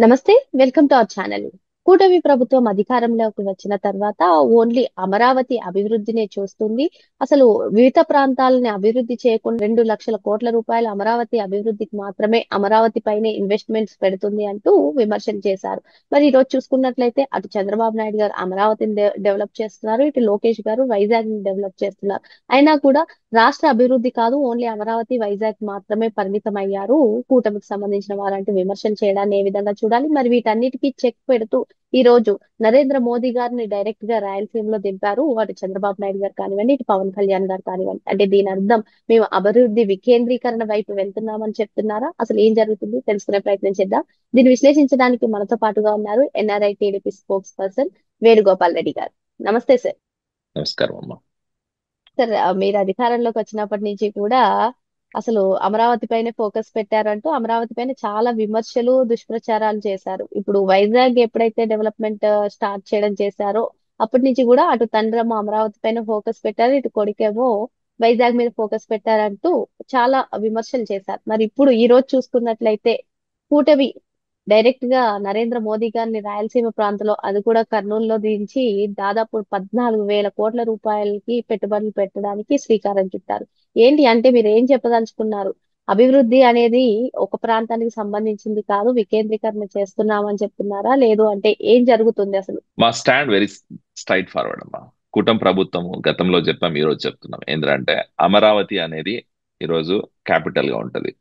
నమస్తే. Welcome to our channel. కూటమి ప్రభుత్వం అధికారంలోకి వచ్చిన తర్వాత ఓన్లీ అమరావతి అభివృద్ధినే చూస్తుంది. అసలు వివిధ ప్రాంతాలని అభివృద్ధి చేయకుండా 2,00,00,000 కోట్ల అమరావతి అభివృద్ధికి మాత్రమే అమరావతి పైనే ఇన్వెస్ట్మెంట్స్ పెడుతుంది అంటూ విమర్శలు చేశారు. మరి ఈరోజు చూసుకున్నట్లయితే అటు చంద్రబాబు నాయుడు గారు అమరావతిని డెవలప్ చేస్తున్నారు. ఇటు లోకేష్ గారు వైజాగ్ ని డెవలప్ చేస్తున్నారు. అయినా కూడా రాష్ట్ర అభివృద్ధి కాదు, ఓన్లీ అమరావతి, వైజాగ్ మాత్రమే పరిమితం అయ్యారు కూటమికి సంబంధించిన వారంటూ విమర్శలు చేయడాన్ని ఏ విధంగా చూడాలి? మరి వీటన్నిటికీ చెక్ పెడుతూ ఈ రోజు నరేంద్ర మోదీ గారిని డైరెక్ట్ గా రాయలసీమలో దింపారు. అటు చంద్రబాబు నాయుడు గారు కానివ్వండి, ఇటు పవన్ కళ్యాణ్ గారు కానివ్వండి. అంటే దీని అర్థం మేము అభివృద్ధి వికేంద్రీకరణ వైపు వెళ్తున్నామని చెప్తున్నారా? అసలు ఏం జరుగుతుంది తెలుసుకునే ప్రయత్నం చేద్దాం. దీన్ని విశ్లేషించడానికి మనతో పాటుగా ఉన్నారు NRI TDP spokes person Venugopal Reddy గారు. నమస్తే సార్. నమస్కారం అమ్మా. సార్, మీరు అధికారంలోకి వచ్చినప్పటి నుంచి కూడా అసలు అమరావతి పైనే ఫోకస్ పెట్టారంటూ అమరావతి పైన చాలా విమర్శలు, దుష్ప్రచారాలు చేశారు. ఇప్పుడు వైజాగ్ ఎప్పుడైతే డెవలప్మెంట్ స్టార్ట్ చేయడం చేశారో అప్పటి నుంచి కూడా అటు తండ్రమ్మ అమరావతి పైన ఫోకస్ పెట్టారు, ఇటు కొడుకేమో వైజాగ్ మీద ఫోకస్ పెట్టారంటూ చాలా విమర్శలు చేశారు. మరి ఇప్పుడు ఈ రోజు చూసుకున్నట్లయితే కూటమి డైరెక్ట్ గా నరేంద్ర మోదీ గారిని రాయలసీమ ప్రాంతంలో, అది కూడా కర్నూలులో దించి దాదాపు 14,000 కోట్ల రూపాయలకి పెట్టుబడులు పెట్టడానికి శ్రీకారం చుట్టారు. ఏంటి అంటే మీరు ఏం చెప్పదలుచుకున్నారు? అభివృద్ధి అనేది ఒక ప్రాంతానికి సంబంధించింది కాదు, వికేంద్రీకరణ చేస్తున్నామని చెప్తున్నారా? లేదు అంటే ఏం జరుగుతుంది అసలు? మా స్టాండ్ వెరీ స్ట్రైట్ ఫార్వర్డ్ అమ్మా. కూటమి ప్రభుత్వం గతంలో చెప్పాం, ఈ రోజు చెప్తున్నాం. ఏంటంటే అమరావతి అనేది ఈరోజు క్యాపిటల్ గా ఉంటది.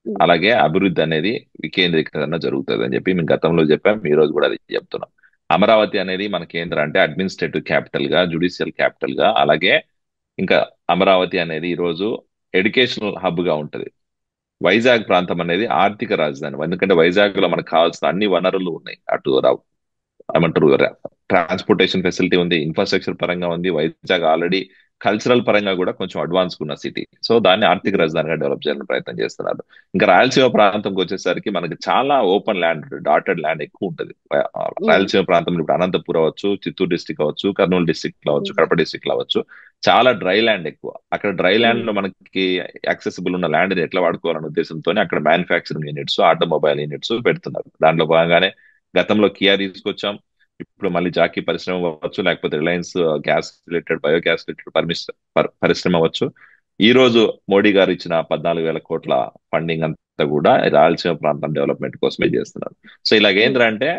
ఉమ్, అలాగే అభివృద్ధి అనేది వికేంద్రీకరణ జరుగుతుంది అని చెప్పి మేము గతంలో చెప్పాం, ఈ రోజు కూడా అది చెప్తున్నాం. అమరావతి అనేది మనకి ఏంటంటే అడ్మినిస్ట్రేటివ్ క్యాపిటల్ గా, జుడిషియల్ క్యాపిటల్ గా, అలాగే ఇంకా అమరావతి అనేది ఈరోజు ఎడ్యుకేషనల్ హబ్ గా ఉంటది. వైజాగ్ ప్రాంతం అనేది ఆర్థిక రాజధాని. ఎందుకంటే వైజాగ్ లో మనకు కావాల్సిన అన్ని వనరులు ఉన్నాయి. అటు ఏమంటారు, ట్రాన్స్పోర్టేషన్ ఫెసిలిటీ ఉంది, ఇన్ఫ్రాస్ట్రక్చర్ పరంగా ఉంది. వైజాగ్ ఆల్రెడీ కల్చరల్ పరంగా కూడా కొంచెం అడ్వాన్స్ ఉన్న సిటీ. సో దాన్ని ఆర్థిక ఉమ్, రాజధానిగా డెవలప్ చేయాలని ప్రయత్నం చేస్తున్నారు. ఇంకా రాయలసీమ ప్రాంతంకి వచ్చేసరికి మనకి చాలా ఓపెన్ ల్యాండ్, డాటెడ్ ల్యాండ్ ఎక్కువ ఉంటుంది. ఉమ్, రాయలసీమ ప్రాంతంలో ఇప్పుడు అనంతపురం అవ్వచ్చు, చిత్తూరు డిస్టిక్ అవ్వచ్చు, కర్నూలు డిస్టిక్ అవ్వచ్చు, ఉమ్, కడప డిస్టిక్ అవ్వచ్చు. చాలా డ్రై ల్యాండ్ ఎక్కువ. అక్కడ డ్రై ల్యాండ్ ఉమ్, లో మనకి యాక్సెసిబుల్ ఉన్న ల్యాండ్ ఎట్లా వాడుకోవాలనే ఉద్దేశంతో అక్కడ మ్యానుఫ్యాక్చరింగ్ యూనిట్స్, ఆటోమొబైల్ యూనిట్స్ పెడుతున్నారు. దాంట్లో భాగంగానే గతంలో కియా తీసుకొచ్చాం. ఇప్పుడు మళ్ళీ జాకీ పరిశ్రమ అవ్వచ్చు, లేకపోతే Reliance gas related, biogas related పరిశ్రమ అవ్వచ్చు. ఈ రోజు మోడీ గారు ఇచ్చిన 14,000 కోట్ల ఫండింగ్ అంతా కూడా రాయలసీమ ప్రాంతం డెవలప్మెంట్ కోసమే చేస్తున్నారు. సో ఉమ్, ఇలాగేంద్రంటే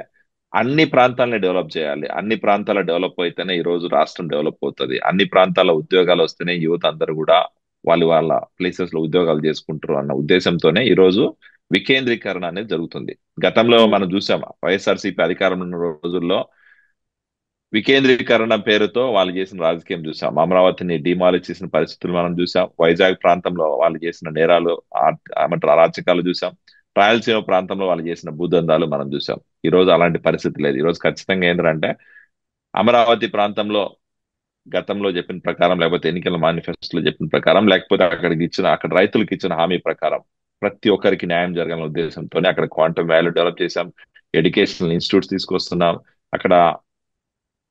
అన్ని ప్రాంతాలని డెవలప్ చేయాలి. అన్ని ప్రాంతాల డెవలప్ అయితేనే ఈ రోజు రాష్ట్రం డెవలప్ అవుతుంది. అన్ని ప్రాంతాల ఉద్యోగాలు వస్తేనే యువత అందరూ కూడా వాళ్ళ వాళ్ళ ప్లేసెస్ లో ఉద్యోగాలు చేసుకుంటారు అన్న ఉద్దేశంతోనే ఈ రోజు వికేంద్రీకరణ అనేది జరుగుతుంది. గతంలో ఉమ్, మనం చూసాం, వైఎస్ఆర్సీపీ అధికారంలో ఉన్న రోజుల్లో వికేంద్రీకరణ పేరుతో వాళ్ళు చేసిన రాజకీయం చూసాం. అమరావతిని డిమాలిష్ చేసిన పరిస్థితులు మనం చూసాం. వైజాగ్ ప్రాంతంలో వాళ్ళు చేసిన నేరాలు, ఏమంటారు, అరాచకాలు చూసాం. రాయలసీమ ప్రాంతంలో వాళ్ళు చేసిన భూదందాలు మనం చూసాం. ఈ రోజు అలాంటి పరిస్థితి లేదు. ఈ రోజు ఖచ్చితంగా ఏంటంటే అమరావతి ప్రాంతంలో గతంలో చెప్పిన ప్రకారం, లేకపోతే ఎన్నికల మేనిఫెస్టోలో చెప్పిన ప్రకారం, లేకపోతే అక్కడ రైతులకు ఇచ్చిన హామీ ప్రకారం ప్రతి ఒక్కరికి న్యాయం జరగాలనే ఉద్దేశంతోనే అక్కడ క్వాంటమ్ వాల్యూ డెవలప్ చేశాం. ఎడ్యుకేషనల్ ఇన్స్టిట్యూట్స్ తీసుకొస్తున్నాం. అక్కడ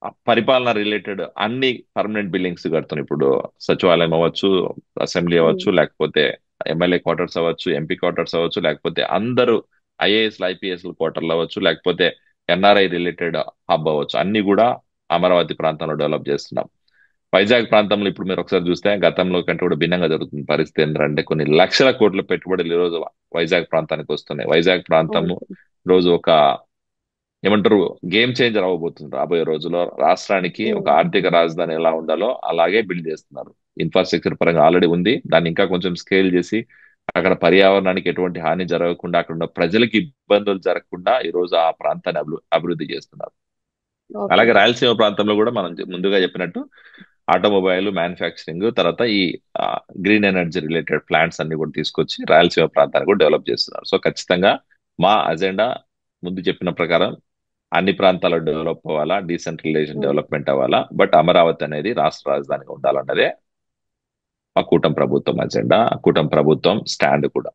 ఆ పరిపాలన రిలేటెడ్ అన్ని పర్మనెంట్ బిల్డింగ్స్ కడుతున్నాం. ఇప్పుడు సచివాలయం అవ్వచ్చు, అసెంబ్లీ ఉమ్, అవ్వచ్చు, లేకపోతే ఎమ్మెల్యే క్వార్టర్స్ అవ్వచ్చు, ఎంపీ క్వార్టర్స్ అవ్వచ్చు, లేకపోతే అందరూ ఐఏఎస్ ఐపీఎస్ క్వార్టర్లు అవ్వచ్చు, లేకపోతే ఎన్ఆర్ఐ రిలేటెడ్ హబ్ అవ్వచ్చు, అన్ని కూడా అమరావతి ప్రాంతంలో డెవలప్ చేస్తున్నాం. వైజాగ్ ప్రాంతంలో ఇప్పుడు మీరు ఒకసారి చూస్తే గతంలో కంటే కూడా భిన్నంగా జరుగుతుంది పరిస్థితి. ఏంటంటే కొన్ని లక్షల కోట్ల పెట్టుబడులు ఈ రోజు వైజాగ్ ప్రాంతానికి వస్తున్నాయి. వైజాగ్ ప్రాంతము అవును. రోజు ఒక, ఏమంటారు, గేమ్ చేంజర్ అవ్వబోతుంది. రాబోయే రోజుల్లో రాష్ట్రానికి ఒక ఉమ్, ఆర్థిక రాజధాని ఎలా ఉండాలో అలాగే బిల్డ్ చేస్తున్నారు. ఇన్ఫ్రాస్ట్రక్చర్ పరంగా ఆల్రెడీ ఉంది, దాన్ని ఇంకా కొంచెం స్కేల్ చేసి అక్కడ పర్యావరణానికి ఎటువంటి హాని జరగకుండా, అక్కడ ఉన్న ప్రజలకు ఇబ్బందులు జరగకుండా ఈ రోజు ఆ ప్రాంతాన్ని అభివృద్ధి చేస్తున్నారు. ఓకే. అలాగే రాయలసీమ ప్రాంతంలో కూడా మనం ముందుగా చెప్పినట్టు ఆటోమొబైల్ మ్యానుఫ్యాక్చరింగ్, తర్వాత ఈ గ్రీన్ ఎనర్జీ రిలేటెడ్ ప్లాంట్స్ అన్ని కూడా తీసుకొచ్చి రాయలసీమ ప్రాంతాన్ని కూడా డెవలప్ చేస్తున్నారు. సో ఖచ్చితంగా మా అజెండా ముందు చెప్పిన ప్రకారం అన్ని ప్రాంతాలు డెవలప్ అవ్వాలా, డీసెంట్రలైజేషన్ ఉమ్. డెవలప్మెంట్ అవ్వాలా, బట్ అమరావతి అనేది రాష్ట్ర రాజధానిగా ఉండాలన్నదే ఆ కూటమి ప్రభుత్వం అజెండా, ఆ కూటమి ప్రభుత్వం స్టాండ్ కూడా.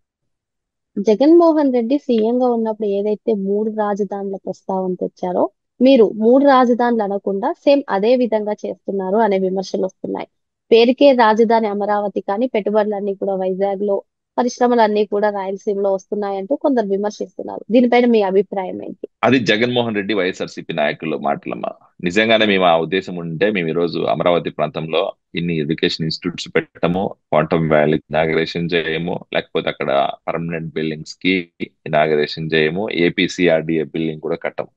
జగన్మోహన్ రెడ్డి సీఎం గా ఉన్నప్పుడు ఏదైతే 3 రాజధానుల ప్రస్తావన తెచ్చారో, మీరు 3 రాజధానులు అనకుండా సేమ్ అదే విధంగా చేస్తున్నారు అనే విమర్శలు వస్తున్నాయి. పేరుకే రాజధాని అమరావతి కానీ పెట్టుబడులన్నీ కూడా వైజాగ్ లో పరిశ్రమలన్నీ కూడా రాయలసీమలో వస్తున్నాయంటూ కొందరు విమర్శిస్తున్నారు. దీనిపైన మీ అభిప్రాయం ఏంటి? అది జగన్మోహన్ రెడ్డి వైఎస్ఆర్సీపీ నాయకుల మాటలమ్మా. నిజంగానే మేము ఆ ఉద్దేశం ఉంటే మేము ఈ రోజు అమరావతి ప్రాంతంలో ఇన్ని ఎడ్యుకేషన్ ఇన్స్టిట్యూట్స్ పెట్టము, క్వాంటమ్ వ్యాలీ ఇనాగరేషన్ చేయము, లేకపోతే అక్కడ పర్మనెంట్ బిల్డింగ్స్ కి ఇనాగరేషన్ చేయము, ఏపీసీఆర్డీఏ బిల్డింగ్ కూడా కట్టము.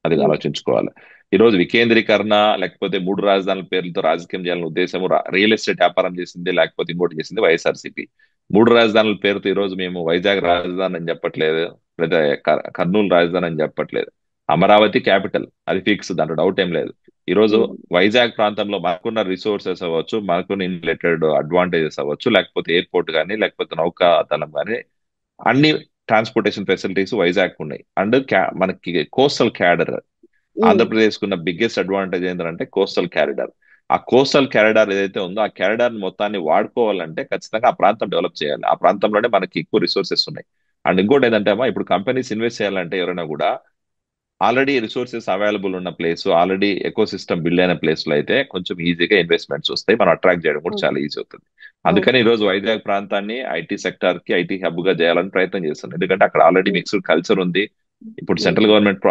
అది ఉమ్, ఆలోచించుకోవాలి. ఈ రోజు వికేంద్రీకరణ లేకపోతే మూడు రాజధానుల పేర్లతో రాజకీయం చేయాలని ఉద్దేశం రియల్ ఎస్టేట్ వ్యాపారం చేసింది, లేకపోతే ఇంకోటి చేసింది వైఎస్ఆర్సీపీ. మూడు రాజధానుల పేరుతో ఈ రోజు మేము వైజాగ్ రాజధాని అని చెప్పట్లేదు, లేదా కర్నూలు రాజధాని అని చెప్పట్లేదు. అమరావతి క్యాపిటల్, అది ఫిక్స్, దాంట్లో డౌట్ ఏం లేదు. ఈ రోజు ఉమ్, వైజాగ్ ప్రాంతంలో మనకున్న రిసోర్సెస్ అవ్వచ్చు, మనకున్న రిలేటెడ్ అడ్వాంటేజెస్ అవ్వచ్చు, లేకపోతే ఎయిర్పోర్ట్ కానీ లేకపోతే నౌకా దళం కానీ, అన్ని ట్రాన్స్పోర్టేషన్ ఫెసిలిటీస్ వైజాగ్ ఉన్నాయి. అండ్ మనకి కోస్టల్ క్యాడర్, ఉమ్, ఆంధ్రప్రదేశ్ కున్న బిగ్గెస్ట్ అడ్వాంటేజ్ ఏంటంటే కోస్టల్ క్యారిడార్. ఆ కోస్టల్ క్యారిడార్ ఏదైతే ఉందో ఆ క్యారిడార్ మొత్తాన్ని వాడుకోవాలంటే ఖచ్చితంగా ఆ ప్రాంతం డెవలప్ చేయాలి. ఆ ప్రాంతంలోనే మనకి ఎక్కువ రిసోర్సెస్ ఉన్నాయి. అండ్ ఇంకోటి ఏంటంటే అమ్మా, ఇప్పుడు కంపెనీస్ ఇన్వెస్ట్ చేయాలంటే ఎవరైనా కూడా ఆల్రెడీ రిసోర్సెస్ అవైలబుల్ ఉన్న place, already eco system build అయిన ప్లేస్ లో అయితే కొంచెం ఈజీగా ఇన్వెస్ట్మెంట్స్ వస్తాయి, మనం అట్రాక్ట్ చేయడం కూడా ఉమ్, చాలా ఈజీ అవుతుంది. ఉమ్, అందుకని ఈ రోజు వైజాగ్ ప్రాంతాన్ని ఐటీ సెక్టార్ కి ఐటీ హబ్ గా చేయాలని ప్రయత్నం చేస్తున్నాం. ఎందుకంటే అక్కడ ఆల్రెడీ ఉమ్, మిక్స్డ్ కల్చర్ ఉంది. ఇప్పుడు ఉమ్, సెంట్రల్ గవర్నమెంట్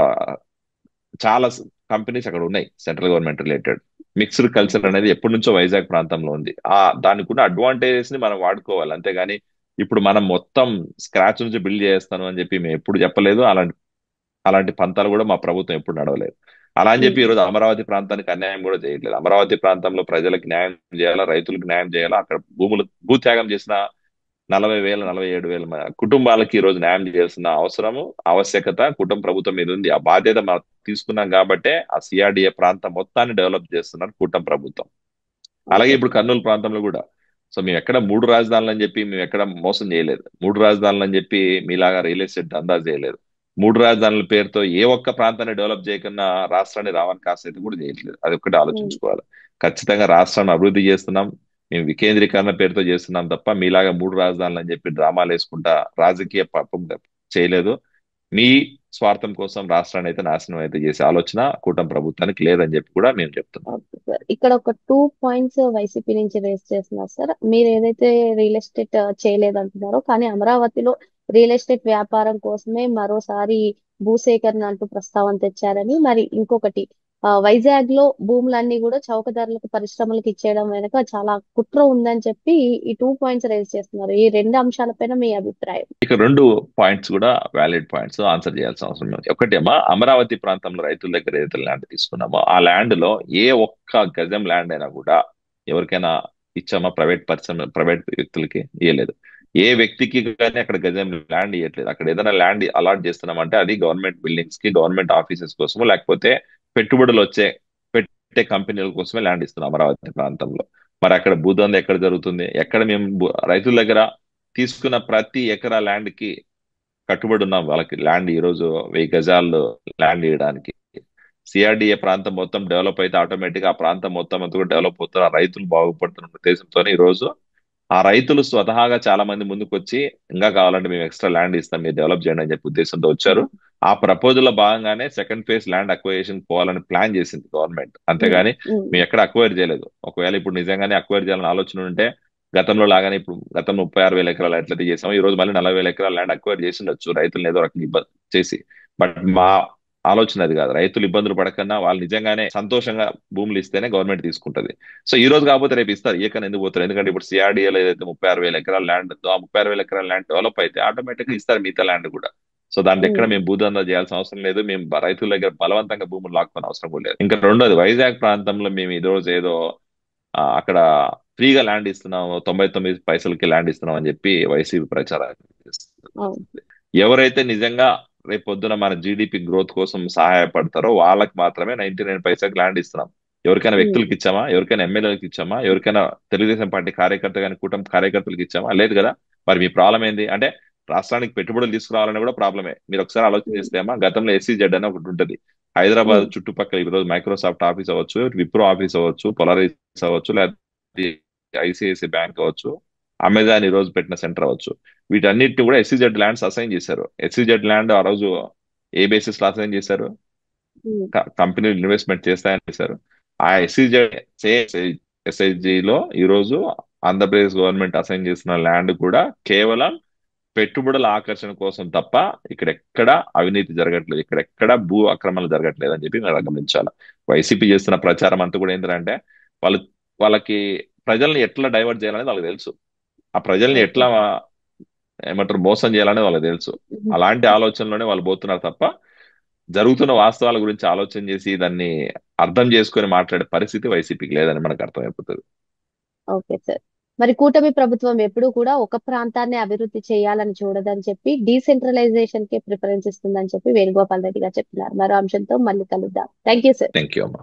చాలా కంపెనీస్ అక్కడ ఉన్నాయి, central government related. Mixed culture um, అనేది ఎప్పటి నుంచో వైజాగ్ ప్రాంతంలో ఉంది. దానికి ఉన్న అడ్వాంటేజెస్ ని మనం వాడుకోవాలి. అంతేగాని ఇప్పుడు మనం మొత్తం స్క్రాచ్ నుంచి బిల్డ్ చేస్తాను అని చెప్పి మేము ఎప్పుడు చెప్పలేదు. అలాంటి అలాంటి పంతాలు కూడా మా ప్రభుత్వం ఎప్పుడు నడవలేదు. అలా అని చెప్పి ఉమ్, ఈరోజు అమరావతి ప్రాంతానికి అన్యాయం కూడా చేయట్లేదు. అమరావతి ప్రాంతంలో ప్రజలకు న్యాయం చేయాలా, రైతులకు న్యాయం చేయాలా, అక్కడ భూత్యాగం చేసిన 40,000 47,000 కుటుంబాలకి ఈ రోజు న్యాయం చేయాల్సిన అవసరము, ఆవశ్యకత కుటుంబ ప్రభుత్వం మీద ఉంది. ఆ బాధ్యత మనం తీసుకున్నాం కాబట్టే ఆ సిఆర్డిఏ ప్రాంతం మొత్తాన్ని డెవలప్ చేస్తున్నారు కూటమి ప్రభుత్వం. అలాగే ఓకే. ఇప్పుడు కర్నూలు ప్రాంతంలో కూడా. సో మేము ఎక్కడ మూడు రాజధానులు అని చెప్పి మేము ఎక్కడ మోసం చేయలేదు. మూడు రాజధానులు అని చెప్పి మీలాగా రియల్ ఎస్టేట్ దందా చేయలేదు. మూడు రాజధానుల పేరుతో ఏ ఒక్క ప్రాంతాన్ని డెవలప్ చేయకుండా రాష్ట్రాన్ని రావని కాసేది కూడా చేయట్లేదు. అది ఒక్కటి ఉమ్, ఆలోచించుకోవాలి. ఖచ్చితంగా రాష్ట్రాన్ని అభివృద్ధి చేస్తున్నాం. మేము వికేంద్రీకరణ పేరుతో చేస్తున్నాం తప్ప మీలాగా మూడు రాజధానులు అని చెప్పి డ్రామాలు వేసుకుంటా రాజకీయ పాపం చేయలేదు. మీ స్వార్థం కోసం రాష్ట్రాన్ని అయితే నాశనం అయితే చేసే ఆలోచన కూటమి ప్రభుత్వానికి లేదని చెప్పి కూడా మేము చెప్తున్నాం. Okay sir. ఇక్కడ ఒక 2 పాయింట్స్ వైసీపీ నుంచి రేస్ చేస్తున్నారు సార్. మీరు ఏదైతే రియల్ ఎస్టేట్ చేయలేదంటున్నారో, కానీ అమరావతిలో రియల్ ఎస్టేట్ వ్యాపారం కోసమే మరోసారి భూసేకరణ అంటూ ప్రస్తావన తెచ్చారని, మరి ఇంకొకటి వైజాగ్ లో భూములన్నీ కూడా చౌక ధరలకు పరిశ్రమలకు ఇచ్చేయడం వెనక చాలా కుట్ర ఉందని చెప్పి ఈ 2 పాయింట్స్ రేస్ చేస్తున్నారు. ఈ రెండు అంశాలపైన మీ అభిప్రాయం? ఇక రెండు పాయింట్స్ కూడా వ్యాలిడ్ పాయింట్స్, ఆన్సర్ చేయాల్సిన అవసరం ఉంది. ఒకటేమో అమరావతి ప్రాంతంలో రైతుల దగ్గర ఏదైతే ల్యాండ్ తీసుకున్నామో ఆ ల్యాండ్ లో ఏ ఒక్క గజం ల్యాండ్ అయినా కూడా ఎవరికైనా ఇచ్చామా? ప్రైవేట్ వ్యక్తులకి ఇవ్వలేదు. ఏ వ్యక్తికి కానీ అక్కడ గజం ల్యాండ్ ఇవ్వట్లేదు. అక్కడ ఏదైనా ల్యాండ్ అలాట్ చేస్తున్నామంటే అది గవర్నమెంట్ బిల్డింగ్స్ కి, గవర్నమెంట్ ఆఫీసెస్ కోసము, లేకపోతే పెట్టుబడులు పెట్టే కంపెనీల కోసమే ల్యాండ్ ఇస్తున్నాం అమరావతి ప్రాంతంలో. మరి అక్కడ భూదందా ఎక్కడ జరుగుతుంది? ఎక్కడ మేము రైతుల దగ్గర తీసుకున్న ప్రతి ఎకరా ల్యాండ్ కి కట్టుబడి ఉన్నాం. వాళ్ళకి ల్యాండ్ ఈ రోజు 1000 గజాల్లో ల్యాండ్ ఇవ్వడానికి. సిఆర్డిఏ ప్రాంతం మొత్తం డెవలప్ అయితే ఆటోమేటిక్ ఆ ప్రాంతం మొత్తం అంతా కూడా డెవలప్ అవుతారు, ఆ రైతులు బాగుపడుతున్న ఉద్దేశంతోనే ఈ రోజు ఆ రైతులు స్వతహాగా చాలా మంది ముందుకు వచ్చి ఇంకా కావాలంటే మేము ఎక్స్ట్రా ల్యాండ్ ఇస్తాం, మీరు డెవలప్ చేయండి అని చెప్పి ఉద్దేశంతో వచ్చారు. ఆ ప్రపోజల్ లో భాగంగానే సెకండ్ ఫేజ్ ల్యాండ్ అక్వైజేషన్ పోవాలని ప్లాన్ చేసింది గవర్నమెంట్. ఉమ్, అంతేగాని ఉమ్, మేము ఎక్కడ అక్వైర్ చేయలేదు. ఒకవేళ ఇప్పుడు నిజంగానే అక్వైర్ చేయాలని ఆలోచన ఉంటే గతంలో లాగానే ఇప్పుడు గతంలో 36,000 ఎకరాలు ఎట్లయితే చేసామో ఈ రోజు మళ్ళీ 40,000 ఎకరాల ల్యాండ్ అక్వైర్ చేసి ఉండొచ్చు, రైతులను ఏదో రకంగా ఇబ్బంది చేసి. బట్ మా ఆలోచన అది కాదు. రైతులు ఇబ్బందులు పడకన్నా వాళ్ళు నిజంగానే సంతోషంగా భూములు ఇస్తేనే గవర్నమెంట్ తీసుకుంటది. సో ఈ రోజు కాకపోతే రేపు ఇస్తారు, ఏకని ఎందుకు పోతారు? ఎందుకంటే ఇప్పుడు సిఆర్డీఏలో ఏదైతే 36,000 ఎకరాల ల్యాండ్ ఉందో ఆ 36,000 ఎకరాల ల్యాండ్ డెవలప్ అయితే ఆటోమేటిక్ గా ఇస్తారు మిగతా ల్యాండ్ కూడా. సో దాంట్లో ఎక్కడ ఉమ్, మేము భూదందా చేయాల్సిన అవసరం లేదు, మేము రైతుల దగ్గర బలవంతంగా భూములు లాక్కునే అవసరం కూడా లేదు. ఇంకా రెండోది, వైజాగ్ ప్రాంతంలో మేము ఈ రోజు ఏదో అక్కడ ఫ్రీగా ల్యాండ్ ఇస్తున్నాము, 99 పైసలకి ల్యాండ్ ఇస్తున్నాం అని చెప్పి వైసీపీ ప్రచారం చేస్తుంది. అవును. ఎవరైతే నిజంగా రేపు పొద్దున మన జీడిపి గ్రోత్ కోసం సహాయపడతారో వాళ్ళకి మాత్రమే 99 పైసలకు ల్యాండ్ ఇస్తున్నాం. ఎవరికైనా ఉమ్, వ్యక్తులకు ఇచ్చామా? ఎవరికైనా ఎమ్మెల్యేలకు ఇచ్చామా? ఎవరికైనా తెలుగుదేశం పార్టీ కార్యకర్త కానీ కూటమి కార్యకర్తలకు ఇచ్చామా? లేదు కదా. మరి మీ ప్రాబ్లం ఏంది అంటే రాష్ట్రానికి పెట్టుబడులు తీసుకురావాలని కూడా ప్రాబ్లమే. మీరు ఒకసారి ఆలోచన ఉమ్, చేస్తే అమ్మా, గతంలో SEZ అని ఒకటి ఉంటుంది హైదరాబాద్ ఉమ్, చుట్టుపక్కల. ఈ రోజు మైక్రోసాఫ్ట్ ఆఫీస్ అవ్వచ్చు, విప్రో ఆఫీస్ అవ్వచ్చు, పొలారిస్ అవ్వచ్చు, లేకపోతే ఐసిఐసిఐ బ్యాంక్ అవ్వచ్చు, అమెజాన్ ఈ రోజు పెట్టిన సెంటర్ అవ్వచ్చు, వీటన్నిటిని కూడా SEZ ల్యాండ్స్ అసైన్ చేశారు. SEZ ల్యాండ్ ఆ రోజు ఏ బేసిస్ లో అసైన్ చేశారు? ఉమ్, కంపెనీలు ఇన్వెస్ట్మెంట్ చేస్తాయని చేశారు. ఆ SEZ లో ఈ రోజు ఆంధ్రప్రదేశ్ గవర్నమెంట్ అసైన్ చేసిన ల్యాండ్ కూడా కేవలం పెట్టుబడుల ఆకర్షణ కోసం తప్ప ఇక్కడ ఎక్కడ అవినీతి జరగట్లేదు, ఇక్కడ ఎక్కడ భూ అక్రమాలు జరగట్లేదు అని చెప్పి మనం గమనించాలి. వైసీపీ చేస్తున్న ప్రచారం అంతా కూడా ఏంటంటే వాళ్ళు వాళ్ళకి ప్రజల్ని ఎట్లా డైవర్ట్ చేయాలనేది వాళ్ళకి తెలుసు, ఆ ప్రజల్ని ఓకే. ఎట్లా ఏమంటారు మోసం చేయాలనేది వాళ్ళకి తెలుసు. అలాంటి ఆలోచనలోనే వాళ్ళు పోతున్నారు తప్ప జరుగుతున్న వాస్తవాల గురించి ఆలోచన చేసి దాన్ని అర్థం చేసుకొని మాట్లాడే పరిస్థితి వైసీపీకి లేదని మనకు అర్థమైపోతుంది. Okay sir. మరి కూటమి ప్రభుత్వం ఎప్పుడూ కూడా ఒక ప్రాంతాన్ని అభివృద్ధి చేయాలని చూడదని చెప్పి డీసెంట్రలైజేషన్ కి ప్రిఫరెన్స్ ఇస్తుందని చెప్పి వేణుగోపాల్ రెడ్డి గారు చెప్తున్నారు. మరో అంశంతో మళ్ళీ కలుద్దాం. Thank you sir. Thank you అమ్మా.